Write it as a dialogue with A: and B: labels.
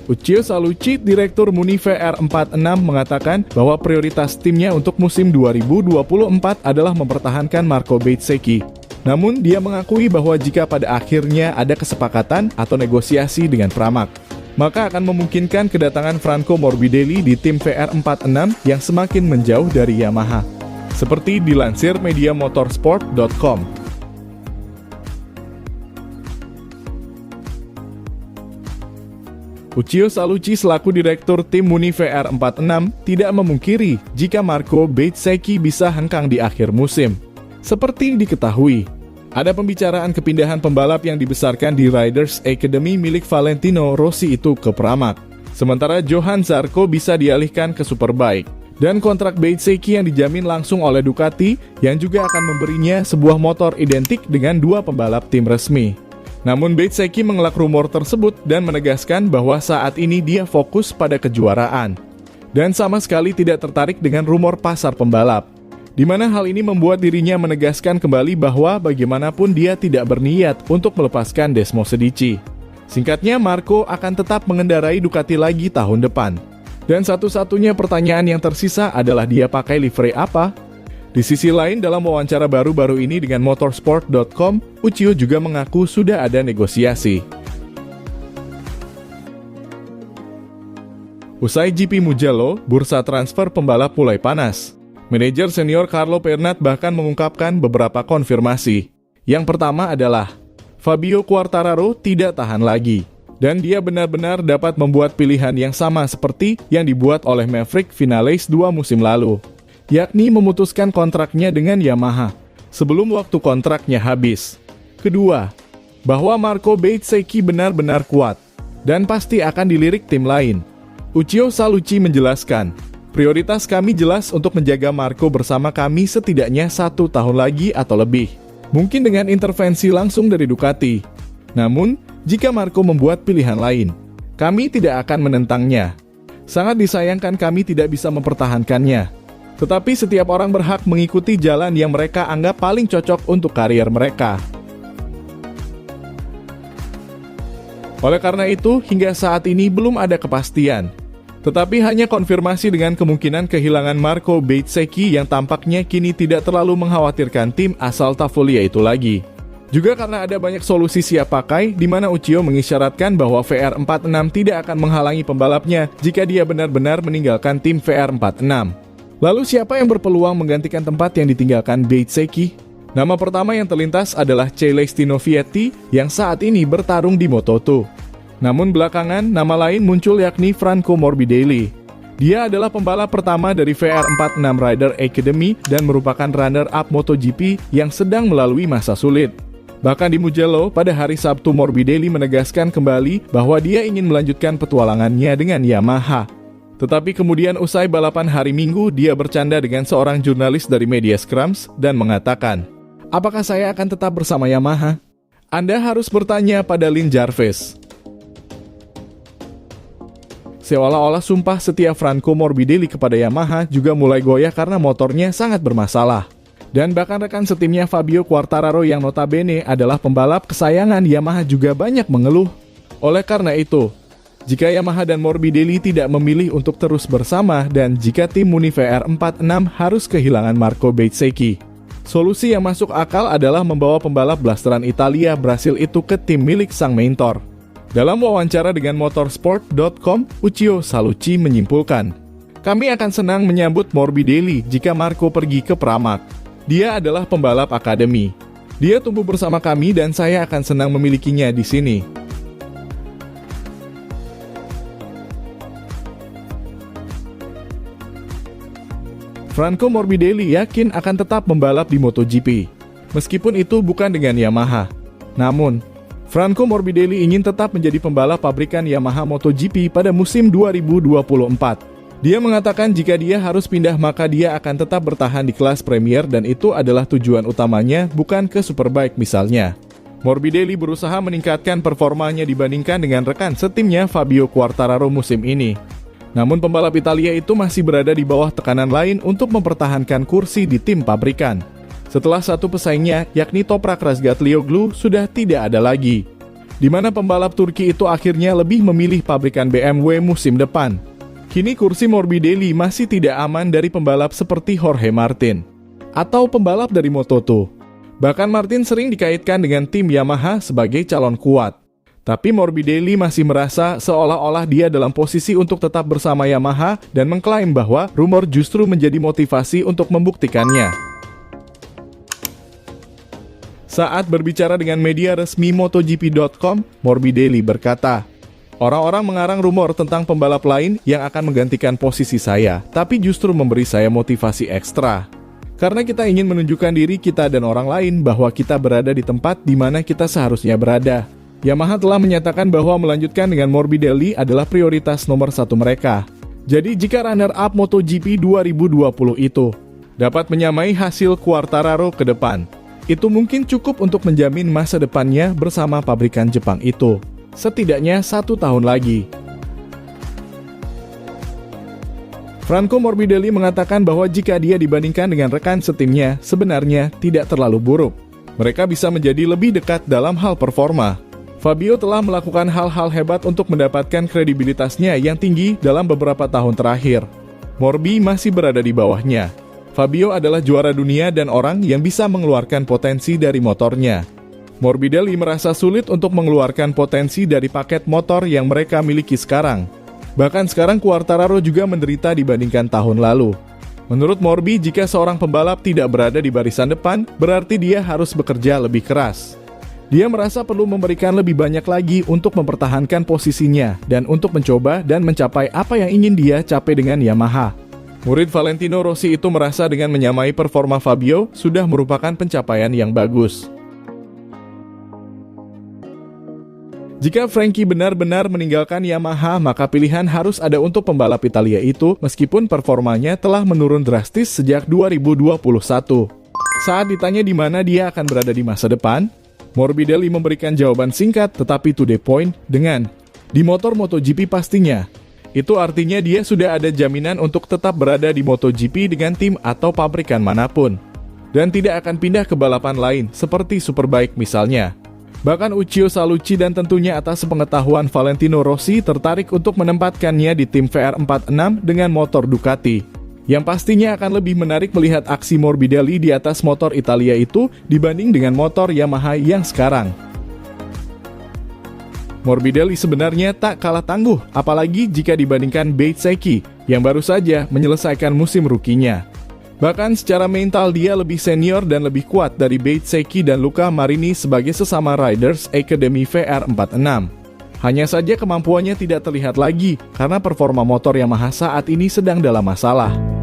A: Uccio Salucci, Direktur Muni VR46 mengatakan bahwa prioritas timnya untuk musim 2024 adalah mempertahankan Marco Bezzecchi. Namun, dia mengakui bahwa jika pada akhirnya ada kesepakatan atau negosiasi dengan Pramac, maka akan memungkinkan kedatangan Franco Morbidelli di tim VR46 yang semakin menjauh dari Yamaha. Seperti dilansir media motorsport.com. Uccio Salucci selaku direktur tim Muni VR46 tidak memungkiri jika Marco Bezzecchi bisa hengkang di akhir musim. Seperti diketahui, ada pembicaraan kepindahan pembalap yang dibesarkan di Riders Academy milik Valentino Rossi itu ke Pramac. Sementara Johann Zarco bisa dialihkan ke Superbike. Dan kontrak Bezzecchi yang dijamin langsung oleh Ducati yang juga akan memberinya sebuah motor identik dengan dua pembalap tim resmi. Namun Bezzecchi mengelak rumor tersebut dan menegaskan bahwa saat ini dia fokus pada kejuaraan dan sama sekali tidak tertarik dengan rumor pasar pembalap, di mana hal ini membuat dirinya menegaskan kembali bahwa bagaimanapun dia tidak berniat untuk melepaskan Desmo Sedici. Singkatnya, Marco akan tetap mengendarai Ducati lagi tahun depan. Dan satu-satunya pertanyaan yang tersisa adalah dia pakai livery apa? Di sisi lain, dalam wawancara baru-baru ini dengan motorsport.com, Uccio juga mengaku sudah ada negosiasi. Usai GP Mugello, bursa transfer pembalap mulai panas. Manajer senior Carlo Pernat bahkan mengungkapkan beberapa konfirmasi. Yang pertama adalah, Fabio Quartararo tidak tahan lagi. Dan dia benar-benar dapat membuat pilihan yang sama seperti yang dibuat oleh Maverick Vinales 2 musim lalu, yakni memutuskan kontraknya dengan Yamaha sebelum waktu kontraknya habis. Kedua, bahwa Marco Bezzecchi benar-benar kuat dan pasti akan dilirik tim lain. Uccio Salucci menjelaskan, prioritas kami jelas untuk menjaga Marco bersama kami setidaknya 1 tahun lagi atau lebih, mungkin dengan intervensi langsung dari Ducati. Namun, jika Marco membuat pilihan lain, kami tidak akan menentangnya. Sangat disayangkan kami tidak bisa mempertahankannya. Tetapi setiap orang berhak mengikuti jalan yang mereka anggap paling cocok untuk karier mereka. Oleh karena itu, hingga saat ini belum ada kepastian. Tetapi hanya konfirmasi dengan kemungkinan kehilangan Marco Bezzecchi yang tampaknya kini tidak terlalu mengkhawatirkan tim asal Tavolia itu lagi. Juga karena ada banyak solusi siap pakai, di mana Uccio mengisyaratkan bahwa VR46 tidak akan menghalangi pembalapnya jika dia benar-benar meninggalkan tim VR46. Lalu siapa yang berpeluang menggantikan tempat yang ditinggalkan Bezzecchi? Nama pertama yang terlintas adalah Celestino Vietti yang saat ini bertarung di Moto2. Namun belakangan nama lain muncul yakni Franco Morbidelli. Dia adalah pembalap pertama dari VR46 Rider Academy dan merupakan runner-up MotoGP yang sedang melalui masa sulit. Bahkan di Mugello pada hari Sabtu, Morbidelli menegaskan kembali bahwa dia ingin melanjutkan petualangannya dengan Yamaha. Tetapi kemudian usai balapan hari Minggu, dia bercanda dengan seorang jurnalis dari media Scrums dan mengatakan, "Apakah saya akan tetap bersama Yamaha? Anda harus bertanya pada Lin Jarvis." Seolah-olah sumpah setia Franco Morbidelli kepada Yamaha juga mulai goyah karena motornya sangat bermasalah. Dan bahkan rekan setimnya Fabio Quartararo yang notabene adalah pembalap kesayangan Yamaha juga banyak mengeluh. Oleh karena itu, jika Yamaha dan Morbidelli tidak memilih untuk terus bersama dan jika tim Muni VR46 harus kehilangan Marco Bezzecchi, solusi yang masuk akal adalah membawa pembalap blasteran Italia Brasil itu ke tim milik sang mentor. Dalam wawancara dengan motorsport.com, Uccio Salucci menyimpulkan, "Kami akan senang menyambut Morbidelli jika Marco pergi ke Pramac. Dia adalah pembalap akademi. Dia tumbuh bersama kami dan saya akan senang memilikinya di sini." Franco Morbidelli yakin akan tetap membalap di MotoGP, meskipun itu bukan dengan Yamaha. Namun, Franco Morbidelli ingin tetap menjadi pembalap pabrikan Yamaha MotoGP pada musim 2024. Dia mengatakan jika dia harus pindah maka dia akan tetap bertahan di kelas Premier dan itu adalah tujuan utamanya, bukan ke Superbike misalnya. Morbidelli berusaha meningkatkan performanya dibandingkan dengan rekan setimnya Fabio Quartararo musim ini. Namun pembalap Italia itu masih berada di bawah tekanan lain untuk mempertahankan kursi di tim pabrikan. Setelah satu pesaingnya, yakni Toprak Razgatlioglu, sudah tidak ada lagi. di mana pembalap Turki itu akhirnya lebih memilih pabrikan BMW musim depan. Kini kursi Morbidelli masih tidak aman dari pembalap seperti Jorge Martin atau pembalap dari Moto2. Bahkan Martin sering dikaitkan dengan tim Yamaha sebagai calon kuat. Tapi Morbidelli masih merasa seolah-olah dia dalam posisi untuk tetap bersama Yamaha dan mengklaim bahwa rumor justru menjadi motivasi untuk membuktikannya. Saat berbicara dengan media resmi MotoGP.com, Morbidelli berkata, "Orang-orang mengarang rumor tentang pembalap lain yang akan menggantikan posisi saya, tapi justru memberi saya motivasi ekstra. Karena kita ingin menunjukkan diri kita dan orang lain bahwa kita berada di tempat di mana kita seharusnya berada." Yamaha telah menyatakan bahwa melanjutkan dengan Morbidelli adalah prioritas nomor 1 mereka. Jadi jika runner-up MotoGP 2020 itu dapat menyamai hasil Quartararo ke depan, itu mungkin cukup untuk menjamin masa depannya bersama pabrikan Jepang itu, setidaknya 1 tahun lagi. Franco Morbidelli mengatakan bahwa jika dia dibandingkan dengan rekan setimnya, sebenarnya tidak terlalu buruk. Mereka bisa menjadi lebih dekat dalam hal performa. Fabio telah melakukan hal-hal hebat untuk mendapatkan kredibilitasnya yang tinggi dalam beberapa tahun terakhir. Morbi masih berada di bawahnya. Fabio adalah juara dunia dan orang yang bisa mengeluarkan potensi dari motornya. Morbidelli merasa sulit untuk mengeluarkan potensi dari paket motor yang mereka miliki sekarang. Bahkan sekarang Quartararo juga menderita dibandingkan tahun lalu. Menurut Morbi, jika seorang pembalap tidak berada di barisan depan, berarti dia harus bekerja lebih keras. Dia merasa perlu memberikan lebih banyak lagi untuk mempertahankan posisinya dan untuk mencoba dan mencapai apa yang ingin dia capai dengan Yamaha. Murid Valentino Rossi itu merasa dengan menyamai performa Fabio sudah merupakan pencapaian yang bagus. Jika Frankie benar-benar meninggalkan Yamaha, maka pilihan harus ada untuk pembalap Italia itu meskipun performanya telah menurun drastis sejak 2021. Saat ditanya di mana dia akan berada di masa depan, Morbidelli memberikan jawaban singkat tetapi to the point dengan, "Di motor MotoGP pastinya." Itu artinya dia sudah ada jaminan untuk tetap berada di MotoGP dengan tim atau pabrikan manapun. Dan tidak akan pindah ke balapan lain seperti Superbike misalnya. Bahkan Uccio Salucci dan tentunya atas pengetahuan Valentino Rossi tertarik untuk menempatkannya di tim VR46 dengan motor Ducati. Yang pastinya akan lebih menarik melihat aksi Morbidelli di atas motor Italia itu dibanding dengan motor Yamaha yang sekarang. Morbidelli sebenarnya tak kalah tangguh, apalagi jika dibandingkan Bezzecchi yang baru saja menyelesaikan musim rukinya. Bahkan secara mental dia lebih senior dan lebih kuat dari Bezzecchi dan Luca Marini sebagai sesama Riders Academy VR46. Hanya saja kemampuannya tidak terlihat lagi karena performa motor Yamaha saat ini sedang dalam masalah.